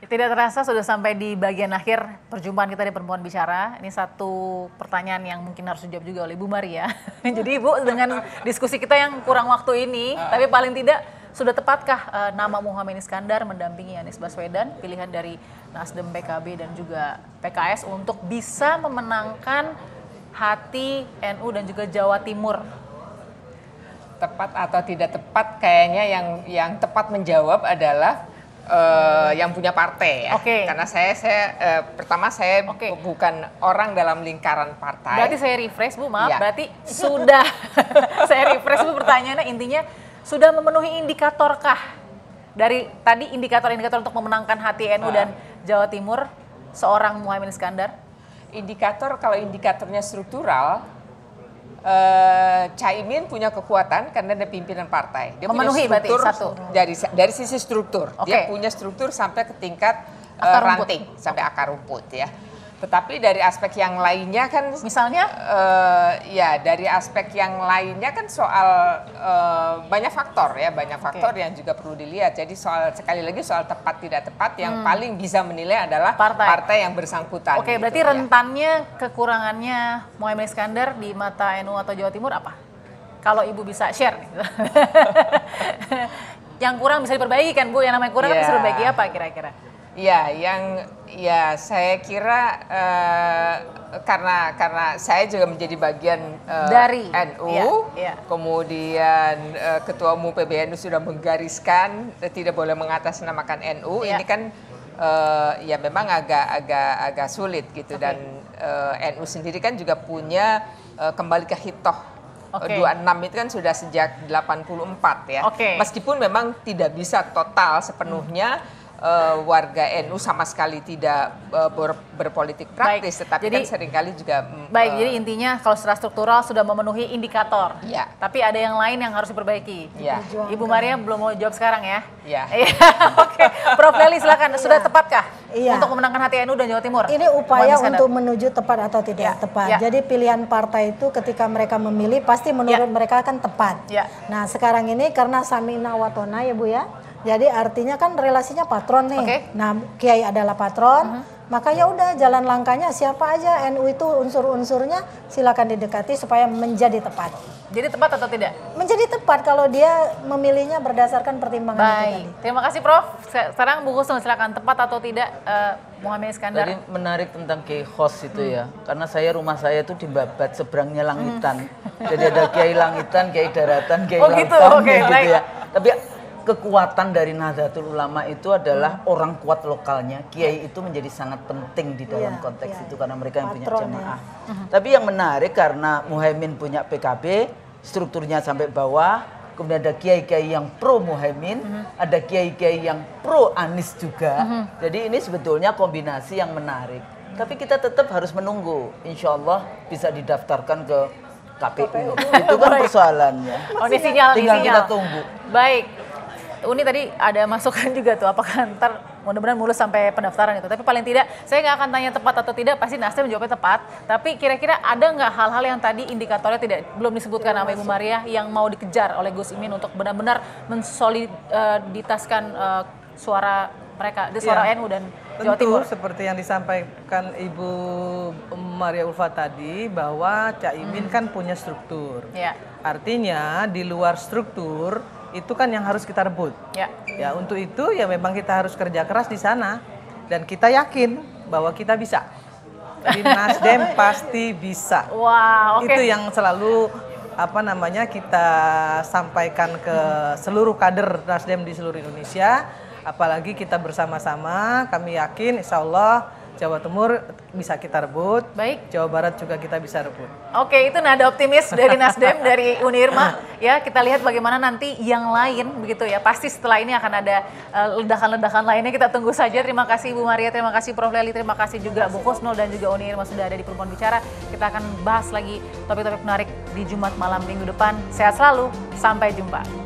Tidak terasa sudah sampai di bagian akhir perjumpaan kita di Perempuan Bicara. Ini satu pertanyaan yang mungkin harus dijawab juga oleh Bu Maria. Jadi Ibu, dengan diskusi kita yang kurang waktu ini, tapi paling tidak sudah tepatkah nama Muhaimin Iskandar mendampingi Anies Baswedan, pilihan dari Nasdem, PKB dan juga PKS untuk bisa memenangkan hati NU dan juga Jawa Timur? Tepat atau tidak tepat, kayaknya yang tepat menjawab adalah yang punya partai ya. Karena saya pertama saya bukan orang dalam lingkaran partai. Berarti saya refresh Bu, maaf. Berarti sudah saya refresh Bu, pertanyaannya intinya sudah memenuhi indikatorkah dari tadi indikator-indikator untuk memenangkan hati NU dan Jawa Timur seorang Muhaimin Iskandar? Indikator, kalau indikatornya struktural, Caimin punya kekuatan karena dia pimpinan partai. Dia memenuhi punya struktur, berarti satu. dari sisi struktur. Dia punya struktur sampai ke tingkat ranting, sampai akar rumput ya. Tetapi dari aspek yang lainnya kan, misalnya, ya dari aspek yang lainnya kan soal banyak faktor ya, banyak faktor yang juga perlu dilihat. Jadi sekali lagi soal tepat tidak tepat, yang paling bisa menilai adalah partai yang bersangkutan. Gitu, berarti rentannya, kekurangannya Muhaimin Iskandar di mata NU atau Jawa Timur apa? Kalau Ibu bisa share. Yang kurang bisa diperbaiki kan Bu, yang namanya kurang bisa diperbaiki apa kira-kira? Ya, saya kira karena saya juga menjadi bagian dari NU, kemudian Ketua Umum PBNU sudah menggariskan tidak boleh mengatasnamakan NU. Ini kan ya memang agak sulit gitu, dan NU sendiri kan juga punya kembali ke hitoh 26 itu kan sudah sejak 84 ya. Meskipun memang tidak bisa total sepenuhnya warga NU sama sekali tidak berpolitik praktis, tetapi jadi, kan seringkali juga jadi intinya kalau secara struktural sudah memenuhi indikator, tapi ada yang lain yang harus diperbaiki. Ibu Maria belum mau jawab sekarang ya? Prof Leli silakan, sudah tepatkah untuk memenangkan hati NU dan Jawa Timur? Ini upaya untuk menuju tepat atau tidak tepat. Jadi pilihan partai itu ketika mereka memilih pasti menurut mereka akan tepat. Nah sekarang ini karena Samina Watona ya Bu ya, jadi artinya kan relasinya patron nih. Nah, Kiai adalah patron, maka ya udah jalan langkahnya siapa aja NU itu unsur-unsurnya silakan didekati supaya menjadi tepat. Jadi tepat atau tidak? Menjadi tepat kalau dia memilihnya berdasarkan pertimbangan itu tadi. Terima kasih Prof. Sekarang Bu Husnul silakan, tepat atau tidak Muhaimin Iskandar? Tadi menarik tentang Kiai Khos itu ya, karena rumah saya itu di Babat seberangnya langitan. Jadi ada Kiai langitan, Kiai daratan, Kiai lautan gitu ya. Tapi kekuatan dari Nahdlatul Ulama itu adalah orang kuat lokalnya. Kiai itu menjadi sangat penting di dalam konteks itu karena mereka yang punya jamaah. Tapi yang menarik karena Muhaimin punya PKB, strukturnya sampai bawah, kemudian ada kiai-kiai yang pro Muhaimin, ada kiai-kiai yang pro Anies juga. Jadi ini sebetulnya kombinasi yang menarik. Tapi kita tetap harus menunggu, insya Allah bisa didaftarkan ke KPU. Itu kan persoalannya. Tinggal kita tunggu. Baik. Uni tadi ada masukan juga tuh, apakah ntar mudah-mudahan mulus sampai pendaftaran itu. Tapi paling tidak, saya nggak akan tanya tepat atau tidak, pasti Nasdem jawabnya tepat. Tapi kira-kira ada nggak hal-hal yang tadi indikatornya belum disebutkan sama Ibu Maria yang mau dikejar oleh Gus Imin untuk benar-benar mensoliditaskan suara mereka, suara NU dan Jawa Timur? Seperti yang disampaikan Ibu Maria Ulfa tadi, bahwa Caimin kan punya struktur. Artinya di luar struktur itu kan yang harus kita rebut. Ya untuk itu ya memang kita harus kerja keras di sana, dan kita yakin bahwa kita bisa. Jadi Nasdem pasti bisa. Itu yang selalu kita sampaikan ke seluruh kader Nasdem di seluruh Indonesia. Apalagi kita bersama-sama, kami yakin insya Allah Jawa Timur bisa kita rebut, Jawa Barat juga kita bisa rebut. Itu nada optimis dari Nasdem, dari Unirma. Ya, kita lihat bagaimana nanti yang lain begitu ya. Pasti setelah ini akan ada ledakan-ledakan lainnya, kita tunggu saja. Terima kasih Ibu Maria, terima kasih Prof Leli, terima kasih juga Bu Husnul dan juga Unirma sudah ada di Perempuan Bicara. Kita akan bahas lagi topik-topik menarik di Jumat malam minggu depan. Sehat selalu, sampai jumpa.